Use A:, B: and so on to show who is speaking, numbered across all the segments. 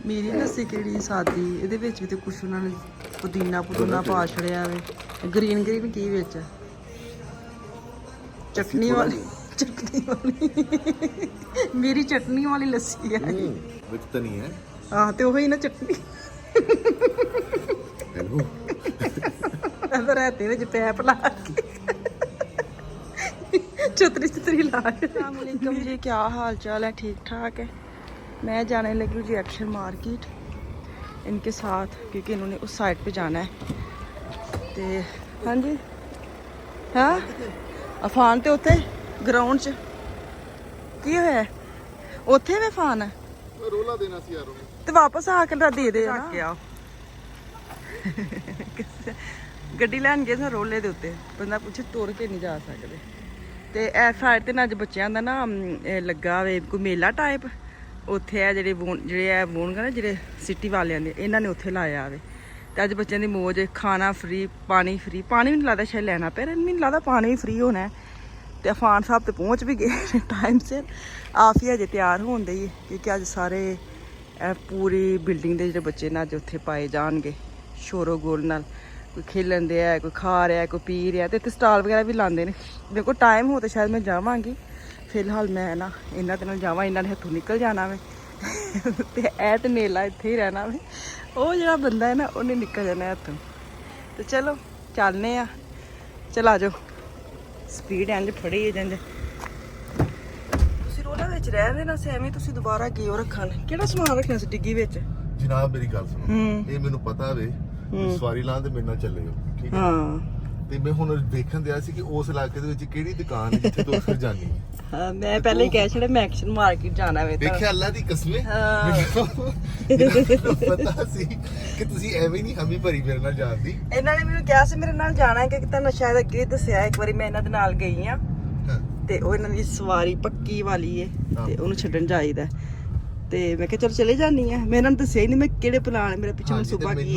A: ਮੇਰੀ ਲੱਸੀ ਕਿਹੜੀ ਸਾਦੀ, ਇਹਦੇ ਵਿੱਚ ਵੀ ਤੇ ਕੁਛ ਉਹਨਾਂ ਨੇ ਪੁਦੀਨਾ ਪੁਦੀਨਾ ਪਾ ਛੜਿਆ ਵੇ। ਗ੍ਰੀਨ ਗ੍ਰੀਨ ਕੀ ਵਿੱਚ ਚਟਨੀ ਵਾਲੀ, ਚਟਨੀ ਵਾਲੀ ਮੇਰੀ ਚਟਨੀ ਵਾਲੀ ਲੱਸੀ ਹੈ
B: ਵਿੱਚ ਤਾਂ ਨਹੀਂ ਹੈ।
A: ਆਹ ਤੇ ਉਹੀ ਨਾ ਚਟਨੀ
B: ਹੈਲੋ
A: ਰਾਤੇ ਵਿੱਚ ਪੈਪ ਲਾ ਕੇ छतरी छतरी ला के। अस्सलामुअलैकुम जी, क्या हाल चाल है? ठीक ठाक है। मैं जाने लगी हूँ जी एक्शन मार्केट इनके साथ, क्योंकि इन्होंने उस साइड पे जाना है। तो हाँ जी, हाँ अफान तो उत्थे ग्राउंड च की होया उत्थे में फान है
B: ਰੋਲਾ ਦੇਣਾ ਸੀ ਯਾਰ ਉਹਨੂੰ
A: ਤੇ ਵਾਪਸ ਆ ਕੇ ਦੇ ਦੇ ਰੱਖ ਕੇ ਆ ਗੱਡੀ ਲੈਣ ਗਏ ਸਾਂ ਰੋਲੇ ਦੇ ਉੱਤੇ, ਬੰਦਾ ਪੁੱਛੇ ਤੁਰ ਕੇ ਨਹੀਂ ਜਾ ਸਕਦੇ। ਤੇ ਇਹ ਸਾਈਡ ਤੇ ਨਾ ਅੱਜ ਬੱਚਿਆਂ ਦਾ ਨਾ ਇਹ ਲੱਗਾ ਵੇ ਕੋਈ ਮੇਲਾ ਟਾਈਪ, ਉੱਥੇ ਆ ਜਿਹੜੇ ਆ ਬੋਣਗਾ ਨਾ ਜਿਹੜੇ ਸਿਟੀ ਵਾਲਿਆਂ ਦੇ, ਇਹਨਾਂ ਨੇ ਉੱਥੇ ਲਾਇਆ ਵੇ। ਤੇ ਅੱਜ ਬੱਚਿਆਂ ਦੀ ਮੌਜ, ਖਾਣਾ ਫ੍ਰੀ, ਪਾਣੀ ਫ੍ਰੀ। ਪਾਣੀ ਮੈਨੂੰ ਲੱਗਦਾ ਸ਼ਾਇਦ ਲੈਣਾ ਪਿਆ, ਮੈਨੂੰ ਲੱਗਦਾ ਪਾਣੀ ਵੀ ਫ੍ਰੀ ਹੋਣਾ। ਤੇ ਅਫਾਨ ਸਾਹਿਬ ਤੇ ਪਹੁੰਚ ਵੀ ਗਏ ਟਾਈਮ ਸਿਰ। ਆਪ ਹੀ ਅਜੇ ਤਿਆਰ ਹੋਣ ਦੇ, ਕਿਉਂਕਿ ਅੱਜ ਸਾਰੇ ਪੂਰੀ ਬਿਲਡਿੰਗ ਦੇ ਜਿਹੜੇ ਬੱਚੇ ਨੇ ਅੱਜ ਉੱਥੇ ਪਾਏ ਜਾਣਗੇ ਸ਼ੋਰੋ ਗੋਲ ਨਾਲ। ਕੋਈ ਖੇਲਣ ਦੇ ਹੈ, ਕੋਈ ਖਾ ਰਿਹਾ, ਕੋਈ ਪੀ ਰਿਹਾ। ਤੇ ਇੱਥੇ ਸਟਾਲ ਵਗੈਰਾ ਵੀ ਲਾਉਂਦੇ ਨੇ। ਮੇਰੇ ਕੋਲ ਟਾਈਮ ਹੋ ਤਾਂ ਸ਼ਾਇਦ ਮੈਂ ਜਾਵਾਂਗੀ, ਫਿਲਹਾਲ ਮੈਂ ਨਾ ਇਹਨਾਂ ਦੇ ਨਾਲ ਜਾਵਾਂ, ਇਹਨਾਂ ਨੇ ਹੱਥੋਂ ਨਿਕਲ ਜਾਣਾ ਵੇ। ਤੇ ਇਹ ਤੇ ਮੇਲਾ ਇੱਥੇ ਹੀ ਰਹਿਣਾ ਵੇ। ਉਹ ਜਿਹੜਾ ਬੰਦਾ ਹੈ ਨਾ ਉਹਨੇ ਨਿਕਲ ਜਾਣਾ ਹੱਥੋਂ। ਤੇ ਚਲੋ ਚੱਲਨੇ ਆ, ਚਲ ਆ ਜਾਓ। ਸਪੀਡ ਇੰਜ ਫੜੀ ਹੈ ਜੰਜ। ਤੁਸੀਂ ਰੋਲਾ ਵਿੱਚ ਰਹਿੰਦੇ ਨਾ ਐਵੇਂ, ਤੁਸੀਂ ਦੁਬਾਰਾ ਗਿਓ ਰੱਖਣ। ਕਿਹੜਾ ਸਮਾਨ ਰੱਖਣਾ ਸੀ ਡਿੱਗੀ ਵਿੱਚ?
B: ਜਨਾਬ ਮੇਰੀ ਗੱਲ ਸੁਣੋ, ਇਹ ਮੈਨੂੰ ਪਤਾ ਵੇ ਸਵਾਰੀ ਲਾਂ ਤੇ ਮੇਰੇ ਨਾਲ ਚੱਲਿਓ, ਠੀਕ ਹੈ?
A: ਹਾਂ
B: ਤੇ ਮੈਂ ਹੁਣ ਦੇਖਣ ਦਿਆ ਸੀ ਕਿ ਉਸ ਇਲਾਕੇ ਦੇ ਵਿੱਚ ਕਿਹੜੀ ਦੁਕਾਨ ਹੈ ਜਿੱਥੇ ਤੋਂ ਫਿਰ ਜਾਣੀ ਹੈ।
A: ਹਾਂ ਮੈਂ ਪਹਿਲੇ ਹੀ ਕਹਿ ਛੜਿਆ ਮੈਂ ਐਕਸ਼ਨ ਮਾਰਕੀਟ ਜਾਣਾ ਵੇ। ਤਾਂ
B: ਦੇਖਿਆ ਅੱਲਾ ਦੀ ਕਸਮੇ, ਪਤਾ ਸੀ ਕਿ ਤੁਸੀਂ ਐਵੇਂ ਨਹੀਂ ਹਮੀ ਭਰੀ ਮੇਰੇ ਨਾਲ ਜਾਂਦੀ।
A: ਇਹਨਾਂ ਨੇ ਮੈਨੂੰ ਕਿਹਾ ਸੀ ਮੇਰੇ ਨਾਲ ਜਾਣਾ ਹੈ, ਕਿ ਤੁਹਾਨੂੰ ਸ਼ਾਇਦ ਅੱਗੇ ਦੱਸਿਆ ਇੱਕ ਵਾਰੀ ਮੈਂ ਇਹਨਾਂ ਦੇ ਨਾਲ ਗਈ ਆ। ਤੇ ਉਹ ਇਹਨਾਂ ਦੀ ਸਵਾਰੀ ਪੱਕੀ ਵਾਲੀ ਏ ਤੇ ਉਹਨੂੰ ਛੱਡਣ ਜਾਈਦਾ। ਤੇ ਮੈਂ ਕਿਹਾ ਚਲ ਚਲੇ ਜਾਨੀ ਆ। ਮੈਂ ਇਹਨਾਂ ਨੂੰ ਦੱਸਿਆ ਹੀ ਨਹੀਂ ਮੈਂ ਕਿਹੜੇ ਪਲਾਨ, ਮੇਰਾ ਪਿੱਛੇ ਮਨਸੂਬਾ ਕੀ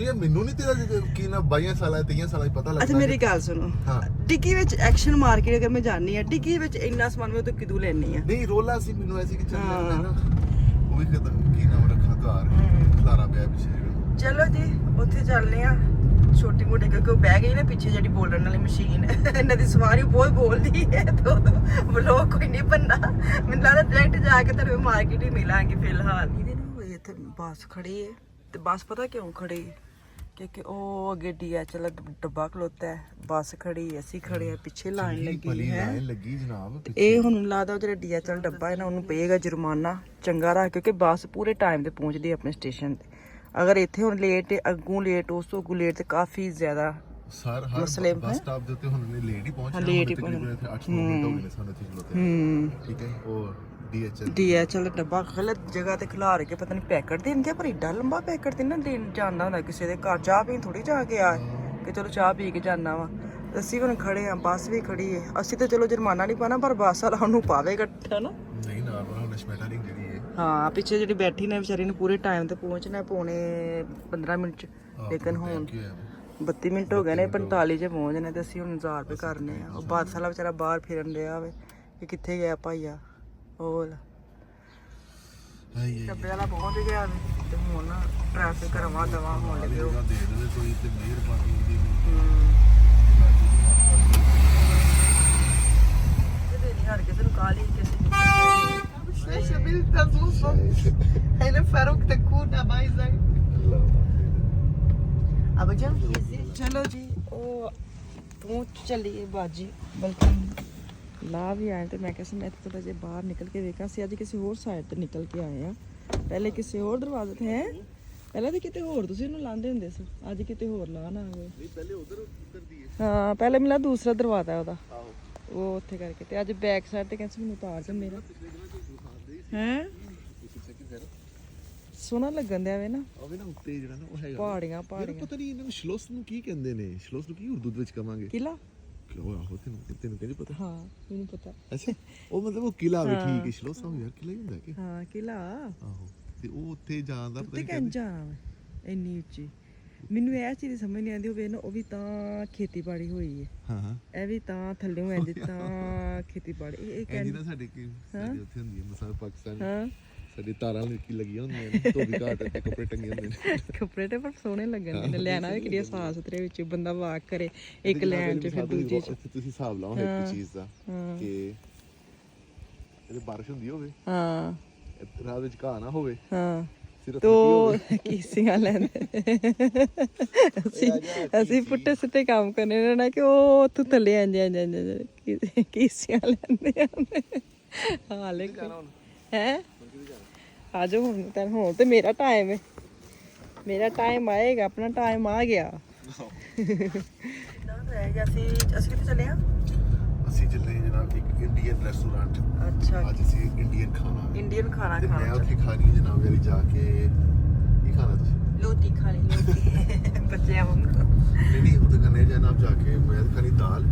A: ਹੈ।
B: ਮੈਨੂੰ ਨਹੀਂ ਤੇਰਾ ਕੀ ਨਾ 22 ਸਾਲਾਂ 23 ਸਾਲਾਂ ਹੀ ਪਤਾ ਲੱਗਦਾ।
A: ਅੱਛਾ ਮੇਰੀ ਗੱਲ ਸੁਣੋ, ਟਿੱਕੀ ਵਿੱਚ ਐਕਸ਼ਨ ਮਾਰਕੀਟ ਅਗਰ ਮੈਂ ਜਾਣੀ ਆ, ਟਿੱਕੀ ਵਿੱਚ ਇੰਨਾ ਸਮਾਨ ਮੈਂ ਉਹ ਤੋਂ ਕਿਦੋਂ ਲੈਣੀ ਆ?
B: ਨਹੀਂ ਰੋਲਾ ਸੀ ਮੈਨੂੰ ਐਸੀ ਕਿ ਚੱਲ ਜਾਂਦਾ ਨਾ, ਉਹ ਵੀ ਖਤਮ ਕੀ ਨਾਮ ਰੱਖਾ ਘਰ ਖਲਾਰਾ ਪਿਆ ਪਿੱਛੇ।
A: ਚਲੋ ਜੀ ਉੱਥੇ ਚੱਲਨੇ ਆ। ਛੋਟੀ ਮੋਟੀ ਕਿਉਂਕਿ ਉਹ ਬਹਿ ਗਈ ਨਾ ਪਿੱਛੇ ਜਿਹੜੀ ਬੋਲਣ ਵਾਲੀ ਮਸ਼ੀਨ, ਇਹਨਾਂ ਦੀ ਸਵਾਰੀ ਬਹੁਤ ਬੋਲਦੀ ਹੈ। ਵਲੋਗ ਕੋਈ ਨਹੀਂ ਬਣਨਾ, ਮੈਨੂੰ ਲੱਗਦਾ ਡਾਇਰੈਕਟ ਜਾ ਕੇ ਤੁਹਾਨੂੰ ਮਾਰਕੀਟ ਹੀ ਮਿਲਾਂਗੇ ਫਿਲਹਾਲ। ਇਹਦੇ ਨਾ ਇੱਥੇ ਬੱਸ ਖੜੀ ਹੈ। ਤੇ ਬੱਸ ਪਤਾ ਕਿਉਂ ਖੜੀ ਹੈ? ਕਿਉਂਕਿ ਉਹ ਅੱਗੇ DHL ਡੱਬਾ ਖਲੋਤਾ ਹੈ, ਬੱਸ ਖੜੀ ਹੈ, ਅਸੀਂ ਖੜੇ ਆ, ਪਿੱਛੇ ਲਾਈਨ ਲੱਗੀ ਹੈ।
B: ਲੱਗੀ ਜਨਾਬ।
A: ਇਹ ਹੁਣ ਲੱਗਦਾ ਉਹ ਜਿਹੜਾ DHL ਡੱਬਾ ਹੈ ਨਾ ਉਹਨੂੰ ਪਏਗਾ ਜੁਰਮਾਨਾ ਚੰਗਾ ਰੱਖ, ਕਿਉਂਕਿ ਬੱਸ ਪੂਰੇ ਟਾਈਮ ਤੇ ਪਹੁੰਚਦੀ ਹੈ ਆਪਣੇ ਸਟੇਸ਼ਨ ਤੇ। ਅਗਰ ਇੱਥੇ ਹੁਣ ਲੇਟ, ਅੱਗੋਂ ਲੇਟ, ਉਸ ਤੋਂ ਅੱਗੋਂ ਲੇਟ ਤੇ ਕਾਫੀ ਜ਼ਿਆਦਾ
B: ਸਰ ਹਰ
A: ਮਸਲੇ
B: ਬੱਸ ਸਟਾਪ ਦੇ ਉੱਤੇ ਹੁਣ ਲੇਟ ਹੀ ਪਹੁੰਚਣਾ।
A: ਲੇਟ ਹੀ
B: ਤਕਰੀਬਨ 8-9 ਮਿੰਟ ਹੋ ਗਏ ਨੇ ਸਾਨੂੰ ਇੱਥੇ ਖਲੋਤੇ। ਠੀਕ ਹੈ, ਉਹ DHL
A: ਡੱਬਾ ਗਲਤ ਜਗ੍ਹਾ ਤੇ ਖਿਲਾਰ ਕੇ ਪਤਾ ਨਹੀਂ ਪੈਕਟ ਦੇਣਗੇ, ਪਰ ਏਡਾ ਲੰਬਾ ਪੈਕਟ ਤੇ ਨਾ ਦੇਣ ਜਾਣਾ ਹੁੰਦਾ ਕਿਸੇ ਦੇ ਘਰ। ਚਾਹ ਪੀਣ ਥੋੜੀ ਜਾ ਕੇ ਆ ਕਿ ਚਲੋ ਚਾਹ ਪੀ ਕੇ ਜਾਣਾ ਵਾ। ਅਸੀਂ ਹੁਣ ਖੜੇ ਆ, ਬੱਸ ਵੀ ਖੜੀ ਹੈ। ਅਸੀਂ ਤਾਂ ਚਲੋ ਜੁਰਮਾਨਾ ਨਹੀਂ ਪਾਣਾ, ਪਰ ਬੱਸ ਵਾਲਾ ਉਹਨੂੰ ਪਾਵੇਗਾ ਨਾ।
B: ਨਹੀਂ ਨਾ ਨਸ਼ਮੈਟਾਲਿੰਗ ਜਿਹੜੀ ਹੈ।
A: ਹਾਂ ਪਿੱਛੇ ਜਿਹੜੀ ਬੈਠੀ ਨੇ ਵਿਚਾਰੀ ਨੂੰ ਪੂਰੇ ਟਾਈਮ ਤੇ ਪਹੁੰਚਣਾ, ਪੌਣੇ 15 ਮਿੰਟ ਚ, ਲੇਕਿਨ ਹੁਣ 32 ਮਿੰਟ ਹੋ ਗਏ ਨੇ, 45 ਚ ਪਹੁੰਚਣੇ। ਤੇ ਅਸੀਂ ਹੁਣ ਇੰਤਜ਼ਾਰ ਵੀ ਕਰਨੇ ਆ। ਉਹ ਬੱਸ ਵਾਲਾ ਵਿਚਾਰਾ ਬਾਹਰ ਫਿਰਨ ਰਿਹਾ ਵੇ ਕਿ ਕਿੱਥੇ ਗਿਆ ਭਾਈਆ। ਉਹ ਡੱਬੇ ਵਾਲਾ ਪਹੁੰਚ ਗਿਆ ਤੇ ਹੁਣ ਨਾ ਟ੍ਰੈਫਿਕ ਰਵਾ ਦਵਾ ਹੋਣ ਲੱਗੇ।
B: ਕੋਈ ਤੇ ਮਿਹਰਬਾਨੀ ਉਹਦੀ
A: ਤੇ ਨਹੀਂ ਹਰ ਕਿਸੇ ਨੂੰ ਕਾਲੀ ਕਿਸੇ ਚਲੋ ਜੀ ਉਹ ਪਹੁੰਚ ਚੱਲੀਏ ਬਾਜੀ। ਬਲਕਿ ਲਾ ਵੀ ਆਏ ਤੇ ਮੈਂ ਕਿਹਾ ਸੀ ਮੈਂ ਇੱਥੇ ਥੋੜਾ ਜਿਹਾ ਬਾਹਰ ਨਿਕਲ ਕੇ ਵੇਖਾਂ। ਸੀ ਅੱਜ ਕਿਸੇ ਹੋਰ ਸਾਈਡ ਤੇ ਨਿਕਲ ਕੇ ਆਏ ਆ, ਪਹਿਲੇ ਕਿਸੇ ਹੋਰ ਦਰਵਾਜ਼ੇ ਤੇ ਹੈ। ਪਹਿਲਾਂ ਤਾਂ ਕਿਤੇ ਹੋਰ ਤੁਸੀਂ ਇਹਨੂੰ ਲਾਉਂਦੇ ਹੁੰਦੇ ਸੀ, ਅੱਜ ਕਿਤੇ ਹੋਰ ਲਾਣ ਆ ਗਏ।
B: ਨਹੀਂ ਪਹਿਲੇ ਉਧਰ ਕਰਦੀ ਹੈ।
A: ਹਾਂ ਪਹਿਲੇ ਮਿਲਾ ਦੂਸਰਾ ਦਰਵਾਜ਼ਾ ਉਹਦਾ, ਉਹ ਉੱਥੇ ਕਰਕੇ। ਤੇ ਅੱਜ ਬੈਕ ਸਾਈਡ ਤੇ ਕਹਿੰਦੇ ਮੈਨੂੰ ਉਤਾਰ ਦੇ ਮੇਰਾ ਹੈ। ਸੋਹਣਾ ਲੱਗਣ ਦਿਆ ਵੇ ਨਾ
B: ਉਹ ਵੀ ਨਾ ਉੱਤੇ ਜਿਹੜਾ ਨਾ ਉਹ ਹੈਗਾ
A: ਪਹਾੜੀਆਂ
B: ਪਤਾ ਨਹੀਂ ਇਹਨਾਂ ਨੂੰ ਸ਼ਲੋਸ ਨੂੰ ਕੀ ਕਹਿੰਦੇ ਨੇ। ਸ਼ਲੋਸ ਨੂੰ ਕੀ ਉਰਦੂ ਵਿੱਚ ਕਵਾਂਗੇ? ਕਿਲਾ। ਕਿਉਂ ਆਹੋ ਤੈਨੂੰ ਕਹਿੰਦੇ ਪਤਾ?
A: ਹਾਂ ਮੈਨੂੰ ਪਤਾ।
B: ਅੱਛਾ ਉਹ ਮਤਲਬ ਉਹ ਕਿਲਾ ਵੀ ਠੀਕ ਹੈ। ਸ਼ਲੋਸ ਹੋ ਯਾਰ ਕਿਲਾ ਹੀ ਹੁੰਦਾ ਕਿ?
A: ਹਾਂ ਕਿਲਾ।
B: ਆਹੋ ਤੇ ਉਹ ਉੱਥੇ ਜਾਣ ਦਾ ਪਤਾ
A: ਨਹੀਂ ਕਹਿੰਦੇ ਇੰਨੀ ਉੱਚੀ। ਮੈਨੂੰ ਇਹ ਚੀਜ਼ ਸਮਝ ਨਹੀਂ ਆਉਂਦੀ। ਹੋਵੇ ਨਾ ਉਹ ਵੀ ਤਾਂ ਖੇਤੀਬਾੜੀ ਹੋਈ ਹੈ।
B: ਹਾਂ
A: ਇਹ ਵੀ ਤਾਂ ਥੱਲਿਓਂ ਇੰਜ ਤਾਂ ਖੇਤੀਬਾੜੀ ਇਹ
B: ਕਹਿੰਦੀ ਨਾ ਸਾਡੇ ਉੱਥੇ ਹੁੰਦੀ ਹੈ ਮਸਾਲ ਪਾਕਿਸਤਾਨ। ਸਾਡੀ ਤਾਰਾਂ ਲੱਗੀਆਂ ਹੁੰਦੀਆਂ ਨੇ ਧੋਬੀ ਘਾਟ ਤੇ ਕੱਪੜੇ ਟੰਗੇ ਹੁੰਦੇ ਨੇ
A: ਕੱਪੜੇ ਤੇ ਪਰ ਸੋਹਣੇ ਲੱਗਣ ਨੇ ਲੈਣਾ ਵੀ ਕਿਹੜੀ ਸਾਫ ਸੁਥਰੇ ਵਿੱਚ ਬੰਦਾ ਵਾਕ ਕਰੇ ਇੱਕ ਲੈਣ ਚ ਫਿਰ ਦੂਜੀ ਚ
B: ਤੁਸੀਂ ਹਿਸਾਬ ਲਾਓ ਇੱਕ ਚੀਜ਼ ਦਾ ਕਿ ਇਹਦੇ ਬਾਰਿਸ਼ ਹੁੰਦੀ ਹੋਵੇ
A: ਹਾਂ
B: ਰਾਤ ਵਿੱਚ ਘਾਹ ਨਾ ਹੋਵੇ
A: ਹਾਂ
B: ਸਿਰਫ
A: ਤੋ ਕੀਸੀਆਂ ਲੈਂਦੇ ਅਸੀਂ ਪੁੱਟੇ ਸਿੱਟੇ ਕੰਮ ਕਰਨੇ ਨੇ ਨਾ ਕਿ ਉਹ ਉੱਥੋਂ ਥੱਲੇ ਆਂਦੇ ਕੀਸੀਆਂ ਲੈਂਦੇ ਆ ਹਾਲੇ ਹੈ ਆ ਜਾਓ ਹੁਣ ਹੁਣ ਤੇ ਮੇਰਾ ਟਾਈਮ ਹੈ ਮੇਰਾ ਟਾਈਮ ਆਏਗਾ ਆਪਣਾ ਟਾਈਮ ਆ ਗਿਆ ਅਸੀਂ ਕਿੱਥੇ ਚੱਲੇ ਆ
B: ਅਸੀਂ ਚੱਲੇ ਜਨਾਬ ਇੱਕ ਇੰਡੀਅਨ ਰੈਸਟੋਰੈਂਟ
A: ਅੱਛਾ
B: ਅੱਜ ਅਸੀਂ ਇੰਡੀਅਨ ਖਾਣਾ
A: ਇੰਡੀਅਨ ਖਾਣਾ
B: ਤੇ ਮੈਂ
A: ਖਾਣਾ
B: ਉੱਥੇ ਖਾਣੀ ਜਨਾਬ ਵਾਲੀ ਜਾ ਕੇ ਕੀ ਖਾਣਾ ਤੁਸੀਂ
A: ਲੋਟੀ ਖਾਣੀ ਲੋਟੀ ਬੱਚਿਆਂ ਵਾਂਗੂ
B: ਨਹੀਂ ਉਹ ਤਾਂ ਕਰਨੇ ਜਨਾਬ ਜਾ ਕੇ ਮੈਂ ਖਾਣੀ ਦਾਲ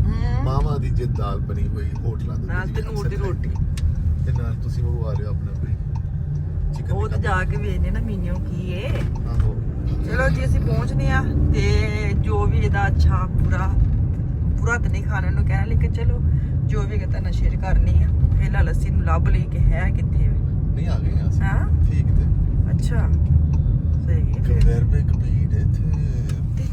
B: ਮਾਮਾ ਦੀ ਜੇ ਦਾਲ ਬਣੀ ਹੋਈ ਹੋਟਲਾਂ ਦੇ
A: ਨਾਲ ਤਨੂਰ ਦੀ ਰੋਟੀ
B: ਤੇ ਨਾਲ ਤੁਸੀਂ ਮੰਗਵਾ ਲਿਓ ਆਪਣਾ ਕੋਈ ਚਿਕਨ
A: ਉਹ ਤੇ ਜਾ ਕੇ ਵੇਖਦੇ ਨਾ ਮੀਨੂ ਕੀ ਏ
B: ਆਹੋ
A: ਚਲੋ ਜੀ ਅਸੀਂ ਪਹੁੰਚਨੇ ਆ ਤੇ ਜੋ ਵੀ ਇਹਦਾ ਅੱਛਾ ਪੂਰਾ ਤਾਂ ਨਹੀਂ ਖਾਣੇ ਨੂੰ ਕਹਿਣਾ ਲੇਕਿਨ ਚਲੋ ਜੋ ਵੀ ਕਹਤਾ ਨਾ ਸ਼ੇਅਰ ਕਰਨੀ ਆ ਫਿਲਹਾਲ ਅਸੀਂ ਨੂੰ ਲੱਭ ਲਈ ਕਿ ਹੈ ਕਿੱਥੇ
B: ਨਹੀਂ ਆ ਗਏ ਅਸੀਂ
A: ਹਾਂ
B: ਠੀਕ ਤੇ
A: ਅੱਛਾ ਸਹੀ ਹੈ ਫਿਰ
B: ਕੰਵੇਅਰ ਪੇ ਕੰਪਲੀਟ
A: ਇੱਥੇ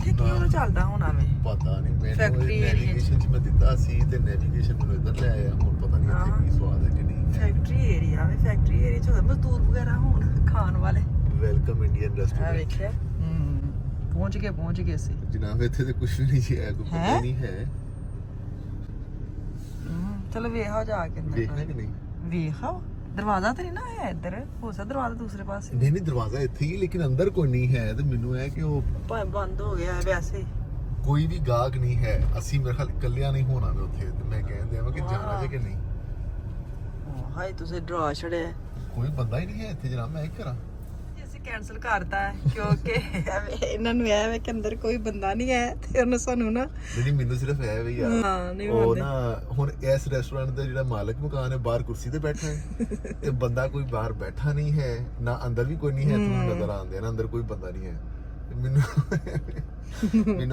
A: ਕੀ ਉਹ ਚੱਲਦਾ ਹੋਣਾ ਵੇ
B: ਪਤਾ ਨਹੀਂ ਮੈਨੂੰ
A: Factory area
B: ਨੈਵੀਗੇਸ਼ਨ ਚ ਮੈਂ ਦਿੱਤਾ ਸੀ ਤੇ ਨੈਵੀਗੇਸ਼ਨ ਮੈਨੂੰ ਇੱਧਰ ਲੈ ਆਇਆ ਹੁਣ ਪਤਾ ਨਹੀਂ ਇੱਥੇ ਕੀ ਸਵਾਦ ਹੈ ਕਿ ਨਹੀਂ
A: ਫੈਕਟਰੀ ਏਰੀਆ ਵੇ ਫੈਕਟਰੀ ਏਰੀਆ ਚ ਹੋਰ ਮਜ਼ਦੂਰ ਵਗੈਰਾ ਹੋਣ ਖਾਣ ਵਾਲੇ
B: ਵੈਲਕਮ ਇੰਡੀਅਨ
A: ਆ
B: ਰੈਸਟੋਰੈਂਟ
A: ਵੇਖਿਆ ਪਹੁੰਚ ਗਏ ਅਸੀਂ
B: ਜਨਾਬ ਇੱਥੇ ਤੇ ਕੁਝ ਵੀ ਨਹੀਂ ਹੈ ਕੋਈ ਪਤਾ ਨਹੀਂ ਹੈ
A: ਚਲੋ ਵੇਖੋ ਜਾ ਕੇ ਅੰਦਰ
B: ਦੇਖਣਾ ਕਿ ਨਹੀਂ
A: ਵੇਖੋ ਦਰਵਾਜ਼ਾ ਤਾਂ ਨਹੀਂ ਨਾ ਹੈ ਇੱਧਰ ਹੋ ਸਕਦਾ ਦਰਵਾਜ਼ਾ ਦੂਸਰੇ ਪਾਸੇ
B: ਨਹੀਂ ਦਰਵਾਜ਼ਾ ਇੱਥੇ ਹੀ ਲੇਕਿਨ ਅੰਦਰ ਕੋਈ ਨਹੀਂ ਹੈ ਤੇ ਮੈਨੂੰ ਹੈ ਕਿ ਉਹ
A: ਭਾਵੇਂ ਬੰਦ ਹੋ ਗਿਆ ਹੈ ਵੈਸੇ
B: ਕੋਈ ਵੀ ਗਾਹਕ ਨਹੀਂ ਹੈ ਅਸੀਂ ਮੇਰੇ ਖਿਆਲ ਇਕੱਲਿਆਂ ਨਹੀਂ ਹੋਣਾ ਵੇ ਉੱਥੇ ਤੇ ਮੈਂ ਕਹਿੰਦੇ ਆ ਕਿ ਜਾਣਾ ਜੇ ਕਿ ਨਹੀਂ
A: ਹਾਏ ਤੁਸੀਂ ਡਰਾ ਛੜਿਆ
B: ਕੋਈ ਬੰਦਾ ਹੀ ਨਹੀਂ ਹੈ ਇੱਥੇ ਜਨਾਬ ਮੈਂ ਕੀ ਕਰਾਂ
A: ਅਸੀਂ ਕੈਨਸਲ ਕਰਤਾ ਹੈ ਕਿਉਂਕਿ ਇਹਨਾਂ ਨੂੰ ਇਹ ਹੈ ਕਿ ਅੰਦਰ ਕੋਈ ਬੰਦਾ ਨਹੀਂ ਹੈ ਤੇ ਉਹਨਾਂ ਸਾਨੂੰ ਨਾ
B: ਨਹੀਂ ਮੈਨੂੰ ਸਿਰਫ ਇਹ ਵੀ ਯਾਰ
A: ਹਾਂ ਨਹੀਂ
B: ਉਹ ਨਾ ਹੁਣ ਇਸ ਰੈਸਟੋਰੈਂਟ ਦਾ ਜਿਹੜਾ ਮਾਲਕ ਮਕਾਨ ਹੈ ਬਾਹਰ ਕੁਰਸੀ ਤੇ ਬੈਠਾ ਹੈ ਤੇ ਬੰਦਾ ਕੋਈ ਬਾਹਰ ਬੈਠਾ ਨਹੀਂ ਹੈ ਨਾ ਅੰਦਰ ਵੀ ਕੋਈ ਨਹੀਂ ਹੈ ਤੁਹਾਨੂੰ ਨਜ਼ਰ ਆਉਂਦੇ ਨਾ ਅੰਦਰ ਕੋਈ ਬੰਦਾ ਨਹੀਂ ਹੈ ਮੈਨੂੰ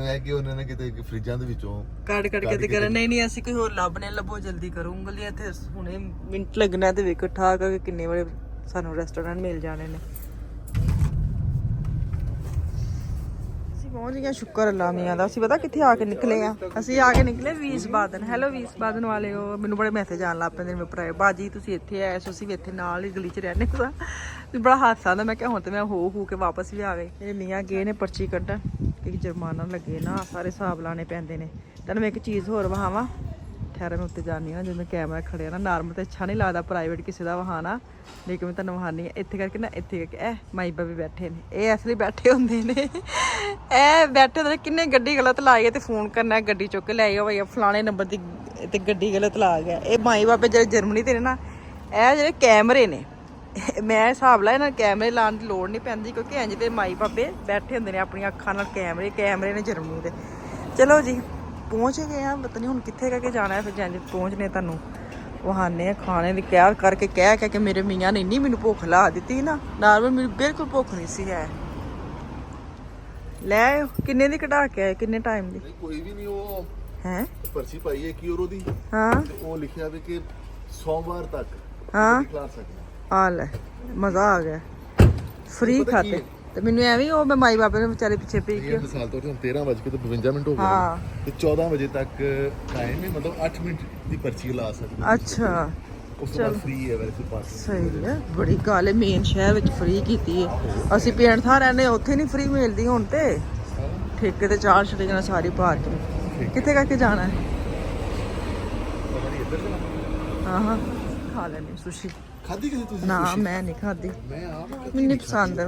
B: ਇਹ ਕਿ ਉਹਨਾਂ ਨੇ ਕਿਤੇ ਫਰਿੱਜਾਂ ਦੇ ਵਿੱਚੋਂ
A: ਕੱਢ ਕੇ ਤੇ ਕਰਨ ਨਹੀਂ ਅਸੀਂ ਕੋਈ ਹੋਰ ਲੱਭਣੇ ਲੱਭੋ ਜਲਦੀ ਕਰੋ ਉਂਗਲੀ ਇੱਥੇ ਹੁਣੇ ਮਿੰਟ ਲੱਗਣਾ ਤੇ ਵੇਖੋ ਠਾ ਕਰਕੇ ਕਿੰਨੇ ਬੜੇ ਸਾਨੂੰ ਰੈਸਟੋਰੈਂਟ ਮਿਲ ਜਾਣੇ ਨੇ ਅਸੀਂ ਪਹੁੰਚ ਗਏ ਸ਼ੁਕਰ ਅੱਲਾ ਮੀਆਂ ਦਾ ਅਸੀਂ ਪਤਾ ਕਿੱਥੇ ਆ ਕੇ ਨਿਕਲੇ ਆ ਅਸੀਂ ਆ ਕੇ ਨਿਕਲੇ ਵੀਸ ਬਾਦਨ ਹੈਲੋ ਵੀਸ ਬਾਦਨ ਵਾਲੇ ਉਹ ਮੈਨੂੰ ਬੜੇ ਮੈਸੇਜ ਆਣ ਲੱਗ ਪੈਂਦੇ ਨੇ ਮੇਰੇ ਭਰਾ ਬਾਜੀ ਤੁਸੀਂ ਇੱਥੇ ਆਏ ਸੋ ਅਸੀਂ ਵੀ ਇੱਥੇ ਨਾਲ ਹੀ ਗਲੀ 'ਚ ਰਹਿੰਦੇ ਹਾਂ ਤੇ ਬੜਾ ਹਾਦਸਾ ਆਉਂਦਾ ਮੈਂ ਕਿਹਾ ਹੁਣ ਤੇ ਮੈਂ ਹੋ ਕੇ ਵਾਪਸ ਵੀ ਆ ਗਏ ਇਹ ਮੀਆਂ ਗਏ ਨੇ ਪਰਚੀ ਕੱਢਣ ਕਿ ਜੁਰਮਾਨਾ ਲੱਗੇ ਨਾ ਸਾਰੇ ਹਿਸਾਬ ਲਾਣੇ ਪੈਂਦੇ ਨੇ ਤੈਨੂੰ ਮੈਂ ਇੱਕ ਚੀਜ਼ ਹੋਰ ਵਹਾਵਾਂ ਠਹਿਰ ਮੈਂ ਉੱਤੇ ਜਾਣੀ ਆ ਜਦੋਂ ਕੈਮਰਾ ਖੜਿਆ ਨਾ ਨਾਰਮਲ ਤੇ ਅੱਛਾ ਨਹੀਂ ਲੱਗਦਾ ਪ੍ਰਾਈਵੇਟ ਕਿਸੇ ਦਾ ਵਹਾਣਾ ਲੇਕਿਨ ਮੈਂ ਤੁਹਾਨੂੰ ਵਹਾਨੀ ਆ ਇੱਥੇ ਕਰਕੇ ਨਾ ਇੱਥੇ ਕਰਕੇ ਇਹ ਮਾਈ ਬਾਬੇ ਬੈਠੇ ਨੇ ਇਹ ਅਸਲੀ ਬੈਠੇ ਹੁੰਦੇ ਨੇ ਇਹ ਬੈਠੇ ਹੁੰਦੇ ਨੇ ਕਿੰਨੇ ਗੱਡੀ ਗਲਤ ਲਾ ਗਏ ਤੇ ਫੋਨ ਕਰਨਾ ਗੱਡੀ ਚੁੱਕ ਕੇ ਲੈ ਆਇਓ ਭਈਆ ਫਲਾਣੇ ਨੰਬਰ ਦੀ ਤੇ ਗੱਡੀ ਗਲਤ ਲਾ ਗਿਆ ਇਹ ਮਾਈ ਬਾਬੇ ਜਿਹੜੇ ਜਰਮਨੀ ਤੇ ਨੇ ਨਾ ਇਹ ਜਿਹੜੇ ਕੈਮਰੇ ਨੇ ਮੈਂ ਹਿਸਾਬ ਲਾ ਇਹਨਾਂ ਕੈਮਰੇ ਲਾਉਣ ਦੀ ਲੋੜ ਨਹੀਂ ਪੈਂਦੀ ਕਿਉਂਕਿ ਇੰਜ ਦੇ ਮਾਈ ਬਾਬੇ ਬੈਠੇ ਹੁੰਦੇ ਨੇ ਆਪਣੀਆਂ ਅੱਖਾਂ ਨਾਲ ਕੈਮਰੇ ਨੇ ਜਰਮਨੀ ਦੇ ਚਲੋ ਜੀ ਪਹੁੰਚ ਗਏ ਆ ਪਤਾ ਨਹੀਂ ਹੁਣ ਕਿੱਥੇ ਕਰਕੇ ਜਾਣਾ ਹੈ ਫਿਰ ਜੰਜ ਪਹੁੰਚਨੇ ਤੁਹਾਨੂੰ ਵਹਾਨੇ ਆ ਖਾਣੇ ਦੀ ਕਹਿ ਕੇ ਮੇਰੇ ਮੀਆਂ ਨੇ ਇੰਨੀ ਮੈਨੂੰ ਭੁੱਖ ਲਾ ਦਿੱਤੀ ਨਾ ਨਾਰਮਲ ਮੈਨੂੰ ਬਿਲਕੁਲ ਭੁੱਖ ਨਹੀਂ ਸੀ ਹੈ ਲੈ ਕਿੰਨੇ ਦੀ ਕਢਾ ਕੇ ਆਏ ਕਿੰਨੇ ਟਾਈਮ ਦੀ
B: ਕੋਈ ਵੀ ਨਹੀਂ ਉਹ
A: ਹੈ
B: ਪਰਚੀ ਪਾਈ ਹੈ 1 ਯੂਰੋ ਦੀ
A: ਹਾਂ
B: ਤੇ ਉਹ ਲਿਖਿਆ ਵੀ ਕਿ ਸੋਮਵਾਰ ਤੱਕ
A: ਹਾਂ
B: ਖਿਲਾ ਸਕਦੇ
A: ਆ ਲੈ ਮਜ਼ਾ ਆ ਗਿਆ ਫ੍ਰੀ ਖਾਤੇ ਤੇ ਮੈਨੂੰ ਐਵੇਂ ਉਹ ਮੈਂ ਮਾਈ ਬਾਬੇ ਨੇ ਵਿਚਾਰੇ ਪਿੱਛੇ ਪਈ
B: ਇਹ ਮਿਸਾਲ ਤੌਰ ਤੇ 13:52 ਮਿੰਟ ਹੋ ਗਏ
A: ਹਾਂ
B: ਤੇ 14 ਵਜੇ ਤੱਕ ਟਾਈਮ ਹੈ ਮਤਲਬ 8 ਮਿੰਟ ਦੀ ਪਰਚੀ ਲਾ ਸਕਦੇ
A: ਅੱਛਾ
B: ਉਸ ਤੋਂ ਬਾਅਦ ਫ੍ਰੀ ਹੈ ਵੈਸੇ ਪਾਸ
A: ਸਹੀ ਹੈ ਬੜੀ ਗੱਲ ਹੈ ਮੇਨ ਸ਼ਹਿਰ ਵਿੱਚ ਫ੍ਰੀ ਕੀਤੀ ਹੈ ਅਸੀਂ ਪਿੰਡ ਥਾਂ ਰਹਿੰਦੇ ਉੱਥੇ ਨਹੀਂ ਫ੍ਰੀ ਮਿਲਦੀ ਹੁਣ ਤੇ ਠੇਕੇ ਤੇ ਚਾਰ ਛੱਡੇ ਜਾਣਾ ਸਾਰੀ ਪਾਰਕ ਕਿੱਥੇ ਕਰਕੇ ਜਾਣਾ ਹੈ ਹਾਂ ਖਾ ਲੈਣੇ ਸੁਸ਼ੀ
B: ਖਾਦੀ ਕਿਸੇ ਤੁਸੀਂ
A: ਨਾ ਮੈਂ ਨਹੀਂ ਖਾਦੀ
B: ਮੈਂ ਆਪ
A: ਮੈਨੂੰ ਨਹੀਂ ਪਸੰਦ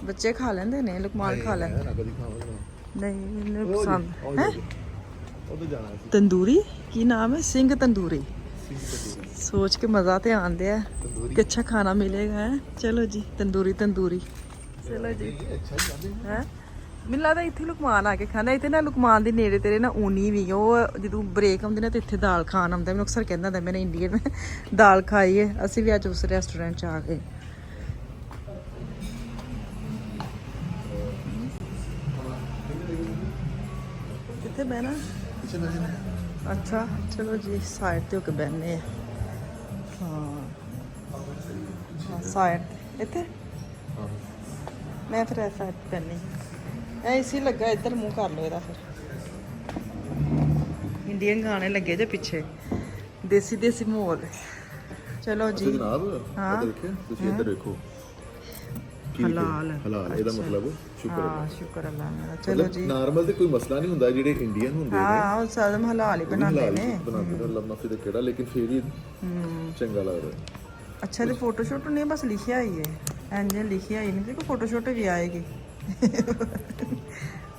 A: ਬੱਚੇ ਖਾ ਲੈਂਦੇ ਨੇ ਲੁਕਮਾਨ ਖਾ ਲੈਂਦੇ
B: ਨਾ ਕਦੀ ਖਾਵਾਂਗਾ
A: ਨਹੀਂ ਮੈਨੂੰ ਪਸੰਦ ਹੈ
B: ਉਧਰ ਜਾਣਾ ਸੀ
A: ਤੰਦੂਰੀ ਕੀ ਨਾਮ ਹੈ ਸਿੰਘ ਤੰਦੂਰੀ सोच के मज़ा तो आंदे है कि अच्छा खाना मिलेगा है चलो जी तंदूरी चलो जी है ਮੈਨੂੰ ਲੱਗਦਾ ਇੱਥੇ ਲੁਕਮਾਨ ਆ ਕੇ ਖਾਂਦਾ ਇੱਥੇ ਨਾ ਲੁਕਮਾਨ ਦੇ ਨੇੜੇ ਤੇਰੇ ਨਾ ਊਨੀ ਵੀ ਉਹ ਜਦੋਂ ਬ੍ਰੇਕ ਆਉਂਦੇ ਨੇ ਤੇ ਇੱਥੇ ਦਾਲ ਖਾਣ ਆਉਂਦਾ ਮੈਨੂੰ ਅਕਸਰ ਕਹਿੰਦਾ ਹੁੰਦਾ ਮੈਨੇ ਇੰਡੀਅਨ ਦਾਲ ਖਾਈ ਹੈ ਅਸੀਂ ਵੀ ਅੱਜ ਉਸ ਰੈਸਟੋਰੈਂਟ 'ਚ ਆ ਗਏ ਕਿੱਥੇ ਬਹਿਣਾ ਅੱਛਾ ਚਲੋ ਜੀ ਸਾਈਡ ਤੇ ਹੋ ਕੇ ਬਹਿਨੇ ਹਾਂ ਸਾਈਡ ਇੱਥੇ ਮੈਂ ਫਿਰ ਐਸਾ ਪੈਣੀ ਐ ਇਸੇ ਲੱਗਾ ਇੱਧਰ ਮੂੰਹ ਕਰ ਲਓ ਇਹਦਾ ਫਿਰ ਇੰਡੀਅਨ ਗਾਣੇ ਲੱਗੇ ਜੇ ਪਿੱਛੇ ਦੇਸੀ ਦੇਸੀ ਮਾਹੌਲ ਚਲੋ ਜੀ
B: ਜਨਾਬ
A: ਹਾਂ।
B: ਇੱਧਰ ਦੇਖਿਆ ਤੁਸੀਂ ਇੱਧਰ ਦੇਖੋ ਕੀ
A: ਹਲਾਲ
B: ਹਲਾਲ ਇਹਦਾ ਮਤਲਬ ਸ਼ੁਕਰ
A: ਹਾਂ ਸ਼ੁਕਰ ਅੱਲਾਹ ਦਾ ਚਲੋ ਜੀ
B: ਨਾਰਮਲ ਤੇ ਕੋਈ ਮਸਲਾ ਨਹੀਂ ਹੁੰਦਾ ਜਿਹੜੇ ਇੰਡੀਅਨ ਹੁੰਦੇ ਨੇ
A: ਹਾਂ ਉਹ ਸਾਦਮ ਹਲਾਲ ਹੀ ਬਣਾਉਂਦੇ ਨੇ
B: ਬਣਾਉਂਦੇ ਨੇ ਲੰਮਾ ਫਿਰ ਕਿਹੜਾ ਲੇਕਿਨ ਫਿਰ ਵੀ ਚੰਗਾ ਲੱਗਦਾ
A: ਅੱਛਾ ਤੇ ਫੋਟੋ ਸ਼ੂਟ ਨਹੀਂ ਬਸ ਲਿਖਿਆ ਹੀ ਹੈ ਇੰਜ ਲਿਖਿਆ ਹੀ ਨਹੀਂ ਦੇਖੋ ਫੋਟੋ ਸ਼ੂਟ ਵੀ ਆਏਗੀ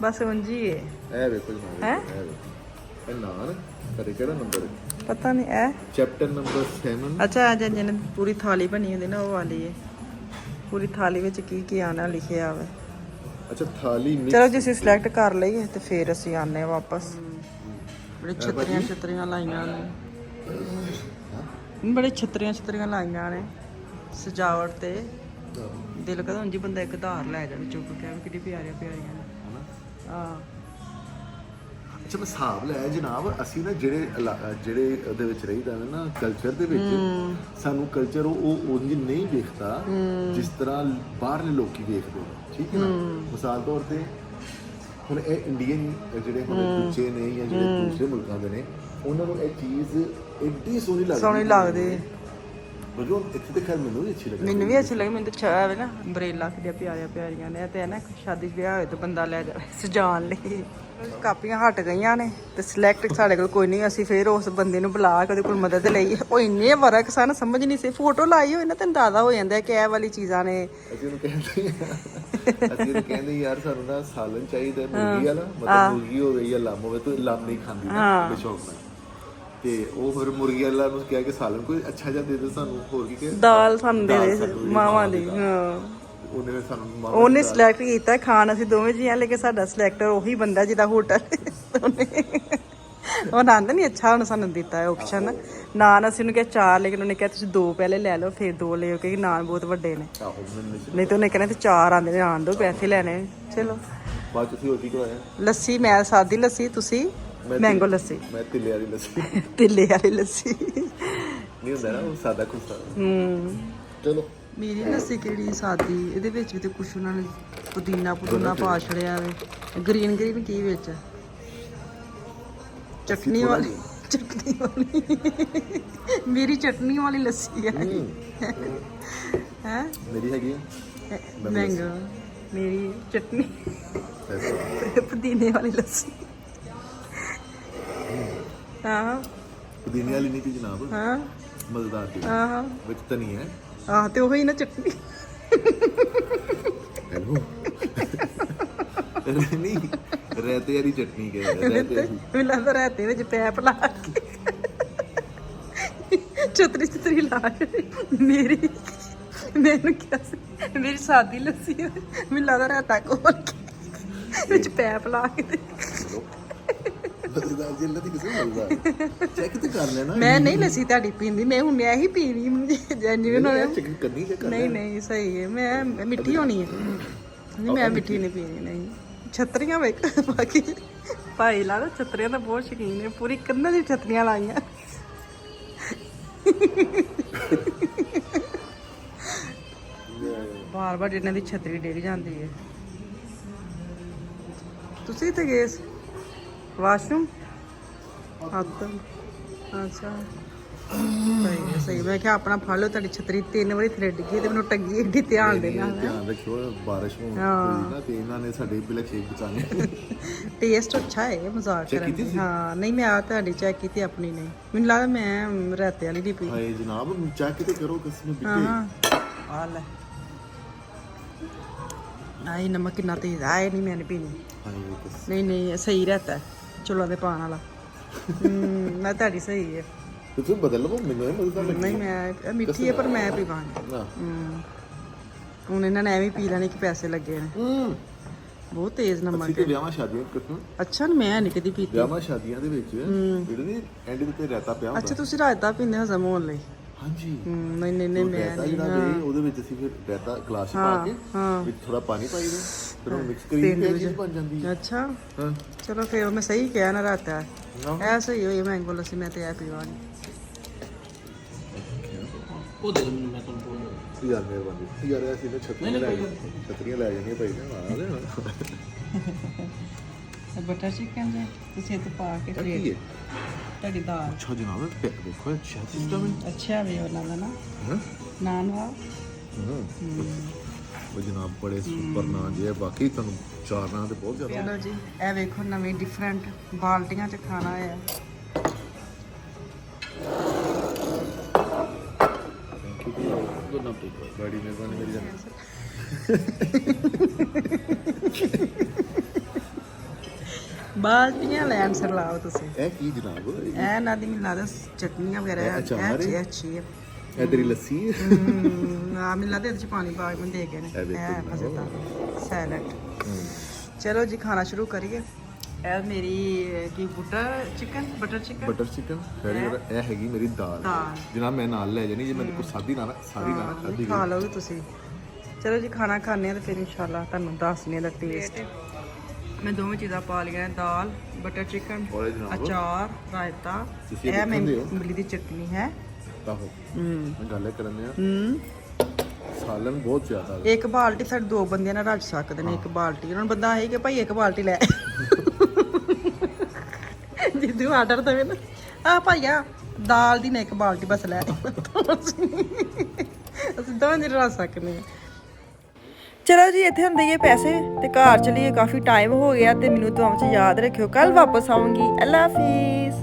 A: ਬਸ ਉਂਝ ਹੀ ਹੈ
B: ਇਹ ਵੇਖੋ ਜਨਾਬ
A: ਹੈਂ?
B: ਇਹ ਵੇਖੋ ਇਹ ਨਾਨ ਕਰੇ ਕਿਹੜਾ ਨੰਬਰ ਹੈ
A: ਪਤਾ ਨਹੀਂ ਐ
B: ਚੈਪਟਰ ਨੰਬਰ 7
A: ਅੱਛਾ ਅੱਜ ਜਿਹਨੇ ਪੂਰੀ ਥਾਲੀ ਬਣੀ ਹੁੰਦੀ ਨਾ ਉਹ ਵਾਲੀ ਹੈ ਪੂਰੀ ਥਾਲੀ ਵਿੱਚ ਕੀ ਕੀ ਆਣਾ ਲਿਖਿਆ ਹੋਵੇ
B: ਅੱਛਾ ਥਾਲੀ ਮਿਕਸ
A: ਚਲੋ ਜੇ ਅਸੀਂ ਸਿਲੈਕਟ ਕਰ ਲਈਏ ਤੇ ਫਿਰ ਅਸੀਂ ਆਨੇ ਆ ਵਾਪਸ ਬੜੇ ਛਤਰੀਆਂ ਲਾਈਆਂ ਨੇ ਬੜੇ ਛਤਰੀਆਂ ਲਾਈਆਂ ਨੇ ਸਜਾਵਟ ਤੇ ਦਿਲ ਕਰਦਾ ਉਂਝ ਹੀ ਬੰਦਾ ਇੱਕ ਧਾਰ ਲੈ ਜਾਵੇ ਚੁੱਕ ਕੇ ਵੀ ਕਿੰਨੀ ਪਿਆਰੀਆਂ ਨੇ ਹਾਂ
B: ਅੱਛਾ ਮੈਂ ਹਿਸਾਬ ਲਿਆ ਜਨਾਬ ਅਸੀਂ ਨਾ ਜਿਹੜੇ ਉਹਦੇ ਵਿੱਚ ਰਹੀਦਾ ਨਾ ਕਲਚਰ ਦੇ ਵਿੱਚ ਸਾਨੂੰ ਕਲਚਰ ਉਹ ਉਂਝ ਨਹੀਂ ਵੇਖਦਾ ਜਿਸ ਤਰ੍ਹਾਂ ਬਾਹਰਲੇ ਲੋਕੀ ਵੇਖਦੇ ਨੇ ਠੀਕ ਹੈ ਨਾ ਮਿਸਾਲ ਤੌਰ ਤੇ ਹੁਣ ਇਹ ਇੰਡੀਅਨ ਜਿਹੜੇ ਹੁਣ ਦੂਜੇ ਨੇ ਜਾਂ ਜਿਹੜੇ ਦੂਸਰੇ ਮੁਲਕਾਂ ਦੇ ਨੇ ਉਹਨਾਂ ਨੂੰ ਇਹ ਚੀਜ਼ ਐਡੀ ਸੋਹਣੀ ਲੱਗਦੀ ਬਜੋ ਇੱਥੇ ਤੇ ਖੈਰ ਮੈਨੂੰ ਵੀ ਅੱਛੀ ਲੱਗੀ
A: ਮੈਨੂੰ ਵੀ ਅੱਛੀ ਲੱਗੀ ਮੈਨੂੰ ਤਾਂ ਅੱਛਾ ਆਵੇ ਨਾ ਅੰਬਰੇਲਾ ਕਿੱਡੀਆਂ ਪਿਆਰੀਆਂ ਨੇ ਤੇ ਨਾ ਸ਼ਾਦੀ ਵਿਆਹ ਹੋਏ ਤਾਂ ਬੰਦਾ ਲੈ ਜਾਵੇ ਸਜਾਉਣ ਲਈ ਕਾਪੀਆਂ ਹਟ ਗਈਆਂ ਨੇ ਤੇ ਸਿਲੈਕਟ ਸਾਡੇ ਕੋਲ ਕੋਈ ਨਹੀਂ ਅਸੀਂ ਫਿਰ ਉਸ ਬੰਦੇ ਨੂੰ ਬੁਲਾ ਕੇ ਉਹਦੇ ਕੋਲ ਮਦਦ ਲਈ ਉਹ ਇੰਨੇ ਵਰਕ ਸਨ ਸਮਝ ਨਹੀਂ ਸੀ ਫੋਟੋ ਲਾਈ ਹੋਈ ਨਾ ਤੇ ਅੰਦਾਜ਼ਾ ਹੋ ਜਾਂਦਾ ਕਿ ਇਹ ਵਾਲੀ ਚੀਜ਼ਾਂ ਨੇ
B: ਅਸੀਂ ਉਹਨੂੰ ਕਹਿੰਦੇ ਯਾਰ ਸਾਨੂੰ ਨਾ ਸਾਲਨ ਚਾਹੀਦਾ ਮੁਰਗੀ ਵਾਲਾ ਮਤਲਬ ਮੁਰਗੀ ਹੋਵੇ ਜਾਂ ਲੰਮ ਹੋਵੇ ਤੂੰ ਲੰਮ ਨਹੀਂ ਖਾਂਦੀ ਨਾ ਸ਼ੌਕ ਨਾਲ ਤੇ ਉਹ ਫਿਰ ਮੁਰਗੀ ਵਾਲਾ ਨੂੰ ਕਿਹਾ ਕਿ ਸਾਲਨ ਕੋਈ ਅੱਛਾ ਜਿਹਾ ਦੇ ਦੇ ਸਾਨੂੰ ਹੋਰ ਕੀ ਕਹੇ
A: ਦਾਲ ਸਾਨੂੰ ਦੇ ਦੇ ਮਾਵਾਂ ਦੀ ਹਾਂ
B: ਉਹਨੇ ਸਾਨੂੰ
A: ਉਹਨੇ ਸਿਲੈਕਟ ਕੀਤਾ ਖਾਣ ਅਸੀਂ ਦੋਵੇਂ ਜੀ ਆ ਲੇਕਿਨ ਸਾਡਾ ਸਿਲੈਕਟਰ ਉਹੀ ਬੰਦਾ ਜਿਹਦਾ ਹੋਟਲ ਉਹ ਨੰਦ ਨਹੀਂ ਅੱਛਾ ਹੁਣ ਸਾਨੂੰ ਦਿੱਤਾ ਹੈ ਆਪਸ਼ਨ ਨਾਨ ਅਸੀਂ ਉਹਨੂੰ ਕਿਹਾ 4 ਲੇਕਿਨ ਉਹਨੇ ਕਿਹਾ ਤੁਸੀਂ 2 ਪਹਿਲੇ ਲੈ ਲਓ ਫਿਰ 2 ਲਿਓ ਕਿਉਂਕਿ ਨਾਨ ਬਹੁਤ ਵੱਡੇ ਨੇ ਨਹੀਂ ਤਾਂ ਉਹਨੇ ਕਹਿਣਾ ਤੇ 4 ਆਂਦੇ ਨੇ ਆਣ ਦੋ ਪੈਸੇ ਲੈਣੇ ਚਲੋ
B: ਬਾਅਦ ਤੁਸੀਂ ਹੋਰ ਕੀ ਕਰਾਇਆ
A: ਲੱਸੀ ਮੈਂ ਸਾਦੀ ਲੱਸੀ ਤੁਸੀਂ ਮੈਂਗੋ ਲੱਸੀ
B: ਮੈਂ ਤਿੱਲੇ ਵਾਲੀ ਲੱਸੀ
A: ਤਿੱਲੇ ਵਾਲੀ ਲੱਸੀ
B: ਨਹੀਂ ਹੁੰਦਾ ਨਾ ਉਹ ਸਾਦਾ ਖੁੱਸਾ ਚਲੋ
A: ਮੇਰੀ ਲੱਸੀ ਕਿਹੜੀ ਸਾਦੀ ਇਹਦੇ ਵਿੱਚ ਵੀ ਤੇ ਕੁਛ ਉਹਨਾਂ ਨੇ ਪੁਦੀਨਾ ਪਾ ਛੜਿਆ ਵੇ ਗ੍ਰੀਨ ਕੀ ਵਿੱਚ ਚਟਨੀ ਵਾਲੀ ਮੇਰੀ ਚਟਨੀ ਵਾਲੀ ਲੱਸੀ ਹੈ ਹੈ
B: ਮੇਰੀ ਹੈਗੀ
A: ਮੈਂਗੋ ਮੇਰੀ ਚਟਨੀ ਪੁਦੀਨੇ ਵਾਲੀ ਲੱਸੀ ਹਾਂ
B: ਪੁਦੀਨੇ ਵਾਲੀ ਨਹੀਂ ਪੀ ਜਨਾਬ
A: ਹਾਂ
B: ਮਜ਼ੇਦਾਰ ਦੀ
A: ਹਾਂ
B: ਵਿੱਚ ਧਨੀਆ ਹੈ
A: ਆਹ ਤੇ ਉਹੀ ਨਾ ਚਟਨੀ
B: ਹੈਲੋ ਨਹੀਂ ਰਹਿਤੇ ਵਾਲੀ ਚਟਨੀ ਕਹਿੰਦੇ ਰਹਿਤੇ
A: ਮੈਨੂੰ ਲੱਗਦਾ ਰਾਤੇ ਵਿੱਚ ਪੈਪ ਲਾ ਕੇ ਛਤਰੀ ਲਾ ਕੇ ਮੈਨੂੰ ਕਿਹਾ ਸੀ ਮੇਰੀ ਸਾਦੀ ਲੱਸੀ ਹੈ ਮੈਨੂੰ ਲੱਗਦਾ ਰਾਤਾ ਕੋਲ ਵਿੱਚ ਪੈਪ ਲਾ ਕੇ
B: ਮਜ਼ੇਦਾਰ ਜਿੱਲ ਦੀ ਕਿਸੇ ਮਜ਼ੇਦਾਰ ਚੈੱਕ ਤੇ ਕਰ ਲੈਣਾ
A: ਮੈਂ ਨਹੀਂ ਲੱਸੀ ਤੁਹਾਡੀ ਪੀਂਦੀ ਮੈਂ ਹੁਣ ਮੈਂ ਹੀ ਪੀਣੀ ਜੈਨੂਇਨ ਹੋਣਾ
B: ਚੈੱਕ ਕਰਨੀ ਕਿ
A: ਨਹੀਂ ਸਹੀ ਹੈ ਮੈਂ ਮਿੱਠੀ ਹੋਣੀ ਹੈ ਨਹੀਂ ਮੈਂ ਮਿੱਠੀ ਨਹੀਂ ਪੀਣੀ ਨਹੀਂ ਛਤਰੀਆਂ ਵੇਖ ਬਾਕੀ ਭਾਈ ਲਾ ਛਤਰੀਆਂ ਦਾ ਬਹੁਤ ਸ਼ੌਕੀਨ ਹੈ ਪੂਰੀ ਕੰਨਾਂ ਦੀ ਛਤਰੀਆਂ ਲਾਈਆਂ ਬਾਰ ਇਹਨਾਂ ਦੀ ਛਤਰੀ ਡਿੱਗ ਜਾਂਦੀ ਹੈ ਤੁਸੀਂ ਤੇ ਗਏ ਸੀ ਵਾਸ਼ਰੂਮ ਹੱਥ ਅੱਛਾ ਸਹੀ ਮੈਂ ਕਿਹਾ ਆਪਣਾ ਫੜ ਲਓ ਤੁਹਾਡੀ ਛਤਰੀ 3 ਵਾਰੀ ਥੱਲੇ ਡਿੱਗੀ ਤੇ ਮੈਨੂੰ ਟੰਗੀ ਏਡੀ ਧਿਆਨ ਦੇ ਨਾਲ
B: ਧਿਆਨ ਰੱਖਿਓ ਬਾਰਿਸ਼ ਹੋਈ ਨਾ ਤੇ ਇਹਨਾਂ ਨੇ ਸਾਡੇ ਬਿਲਕ ਸ਼ੇਕ ਬਚਾਣੇ
A: ਟੇਸਟ ਅੱਛਾ ਹੈ ਮਜ਼ਾਕ ਕਰਨ ਹਾਂ ਨਹੀਂ ਮੈਂ ਆ ਤੁਹਾਡੀ ਚੈੱਕ ਕੀਤੀ ਆਪਣੀ ਨਹੀਂ ਮੈਨੂੰ ਲੱਗਦਾ ਮੈਂ ਰਾਤੇ ਵਾਲੀ ਨਹੀਂ ਪੀ
B: ਹਾਏ ਜਨਾਬ ਚੈੱਕ ਤੇ ਕਰੋ ਕਿਸ ਨੂੰ ਬਿੱਕੇ
A: ਆ ਲੈ ਆਈ ਨਮਕ ਕਿੰਨਾ ਤੇਜ਼ ਆਏ ਨਹੀਂ ਮੈਂ ਨਹੀਂ ਪੀਣੀ ਨਹੀਂ ਸਹੀ ਰਹਤਾ ਚੁੱਲ੍ਹਾ ਤੇ ਪਾਣ ਵਾਲਾ ਮੈਂ ਤੁਹਾਡੀ ਸਹੀ ਹੈ
B: ਤੁਸੀਂ ਬਦਲ ਲਵੋ ਮੈਨੂੰ ਇਹ ਮਜ਼ੇਦਾਰ ਲੱਗਦਾ
A: ਨਹੀਂ ਮੈਂ ਮਿੱਠੀ ਹੈ ਪਰ ਮੈਂ ਪੀਵਾਂਗੀ ਹੁਣ ਇਹਨਾਂ ਨੇ ਐਵੇਂ ਪੀ ਲੈਣੇ ਕਿ ਪੈਸੇ ਲੱਗੇ ਨੇ ਬਹੁਤ ਤੇਜ਼ ਨਮਕ
B: ਹੈ ਵਿਆਹਾਂ ਸ਼ਾਦੀਆਂ ਕਿਉਂ
A: ਅੱਛਾ ਮੈਂ ਨਹੀਂ ਕਦੀ ਪੀਤੀ
B: ਵਿਆਹਾਂ ਸ਼ਾਦੀਆਂ ਦੇ ਵਿੱਚ ਜਿਹੜੇ ਨੇ ਐਂਡ ਤੇ ਰਾਇਤਾ ਪਿਆ ਹੁੰਦਾ
A: ਅੱਛਾ ਤੁਸੀਂ ਰਾਇਤਾ ਪੀਂਦੇ ਹੋ ਹਜ਼ਮ ਹੋਣ ਲਈ
B: ਹਾਂਜੀ
A: ਨਹੀਂ ਮੈਂ
B: ਰਾਇਤਾ ਜਿਹੜਾ ਵੇ ਉਹਦੇ ਵਿੱਚ ਅਸੀਂ ਫਿਰ ਰਾਇਤਾ ਗਲਾਸ ਪਾ ਕੇ ਵਿੱਚ ਥੋੜਾ ਪਾਣੀ ਪਾਈਦਾ ਫਿਰ ਉਹ ਮਿਕਸ ਕਰੀ ਕੇ ਚੀਜ਼ ਬਣ ਜਾਂਦੀ ਹੈ
A: ਅੱਛਾ ਚਲੋ ਫਿਰ ਮੈਂ ਸਹੀ ਕਿਹਾ ਨਾ ਰਾਇਤਾ ਇਹ ਸਹੀ ਹੋਈ ਮੈਂਗੋ ਲੱਸੀ ਮੈਂ ਤੇ ਇਹ ਪੀਵਾਂਗੀ
C: ਉਹ ਦੇ ਦਿਓ ਮੈਨੂੰ, ਮੈਂ ਤੁਹਾਨੂੰ ਬੋਲ ਦਿੰਦਾ।
B: ਯਾਰ ਮਿਹਰਬਾਨੀ ਯਾਰ, ਅਸੀਂ ਤਾਂ ਛਤਰੀਆਂ ਲੈ ਛਤਰੀਆਂ ਲੈ ਜਾਣੀਆਂ ਭਾਈ ਨੇ ਮਾਰਾ ਦੇ
A: ਬਟਰ ਚਿਕਨ ਜੇ ਤੁਸੀਂ ਇੱਥੇ ਪਾ ਕੇ
B: ਕੀ ਹੈ
A: ਤੁਹਾਡੀ ਦਾਲ।
B: ਅੱਛਾ ਜਨਾਬ, ਦੇਖੋ ਅੱਛਾ ਸਿਸਟਮ ਹੈ
A: ਅੱਛਾ ਵੀ ਉਹਨਾਂ ਦਾ ਨਾ
B: ਹਾਂ
A: ਨਾਨ ਵਾ।
B: ਉਹ ਜਨਾਬ ਬੜੇ ਸੁਪਰ ਨਾਂ ਜੇ ਬਾਕੀ ਤੁਹਾਨੂੰ 4 ਨਾਂ ਤੇ ਬਹੁਤ ਜ਼ਿਆਦਾ।
A: ਚਲੋ ਜੀ ਇਹ ਵੇਖੋ ਨਵੀਂ ਡਿਫਰੈਂਟ ਬਾਲਟੀਆਂ 'ਚ ਖਾਣਾ ਆ।
C: Good night.
B: ਬੜੀ ਮਿਹਰਬਾਨੀ ਮੇਰੀ ਜਾਨ।
A: ਬਾਲਟੀਆਂ ਲੈਣ ਸਰ ਲਾਓ ਤੁਸੀਂ।
B: ਇਹ ਕੀ ਜਨਾਬ,
A: ਇਹ ਨਾ ਦੀ ਮੈਨੂੰ ਲੱਗਦਾ ਚਟਨੀਆਂ ਵਗੈਰਾ
B: ਇਹ ਅਚਾਰ ਹੈ?
A: ਇਹ ਅੱਛੀ ਹੈ।
B: ਇਹ ਤੇਰੀ ਲੱਸੀ
A: ਆ ਮੈਨੂੰ ਲੱਗਦਾ ਇਹਦੇ 'ਚ ਪਾਣੀ ਪਾ ਕੇ ਮੈਨੂੰ ਦੇ ਗਏ ਨੇ।
B: ਇਹ ਦੇਖੋ
A: ਇਹ ਫਸਦਾ ਸੈਲਡ। ਚਲੋ ਜੀ ਖਾਣਾ ਸ਼ੁਰੂ ਕਰੀਏ। ਇਹ ਮੇਰੀ ਕੀ ਬਟਰ ਚਿਕਨ
B: ਬਟਰ ਚਿਕਨ ਇਹ ਹੈਗੀ ਮੇਰੀ ਦਾਲ
A: ਦਾਲ।
B: ਜਨਾਬ, ਮੈਂ ਨਾਲ ਲੈ ਜਾਣੀ ਜੇ ਮੇਰੇ ਕੋਲ ਸਾਦੀ ਨਾ ਸਾਰੀ ਨਾ ਖਾਦੀ
A: ਖਾ ਲਓਗੇ ਤੁਸੀਂ। ਚਲੋ ਜੀ ਖਾਣਾ ਖਾਣੇ ਆ ਤੇ ਫਿਰ ਇਨਸ਼ਾਅੱਲਾ ਤੁਹਾਨੂੰ ਦੱਸਨੇ ਦਾ ਟੇਸਟ। ਮੈਂ ਦੋਵੇਂ ਚੀਜ਼ਾਂ ਪਾ ਲਈਆਂ, ਦਾਲ, ਬਟਰ ਚਿਕਨ,
B: ਔਰ ਇਹ ਜਨਾਬ
A: ਅਚਾਰ, ਰਾਇਤਾ,
B: ਤੁਸੀਂ
A: ਇਹ ਮੈਂ
B: ਦੇਖਦੇ ਹੋ?
A: ਇਮਲੀ ਦੀ ਚਟਨੀ ਹੈ।
B: ਆਹੋ ਮੈਂ ਗੱਲ ਕਰਨੇ ਆ।
A: ਹੂੰ
B: ਸਾਲਨ ਬਹੁਤ ਜ਼ਿਆਦਾ ਹੈ।
A: ਇੱਕ ਬਾਲਟੀ ਫਿਰ 2 ਬੰਦਿਆਂ ਨਾਲ ਰੱਜ ਸਕਦੇ ਨੇ। ਇੱਕ ਬਾਲਟੀ ਉਹਨਾਂ ਨੂੰ ਬੰਦਾ ਹੈ ਕਿ ਭਾਈ ਇੱਕ ਬਾਲਟੀ ਲੈ ਜਿੱਦੂ ਆਰਡਰ ਦੇਵੇ ਨਾ ਆ ਭਾਈਆ ਦਾਲ ਦੀ ਨਾ ਇੱਕ ਬਾਲਟੀ ਬਸ ਲੈ ਅਸੀਂ ਦੋਵੇਂ ਦਿਨ ਰੱਜ ਸਕਦੇ ਹਾਂ। ਚਲੋ ਜੀ ਇੱਥੇ ਹੁੰਦੇ ਇਹ ਪੈਸੇ ਤੇ ਘਰ ਚਲੀਏ, ਕਾਫੀ ਟਾਈਮ ਹੋ ਗਿਆ ਤੇ ਮੈਨੂੰ ਦੁਆਵਾਂ 'ਚ ਯਾਦ ਰੱਖਿਓ। ਕੱਲ ਵਾਪਸ ਆਉਂਗੀ। ਅੱਲਾ ਹਾਫਿਜ਼।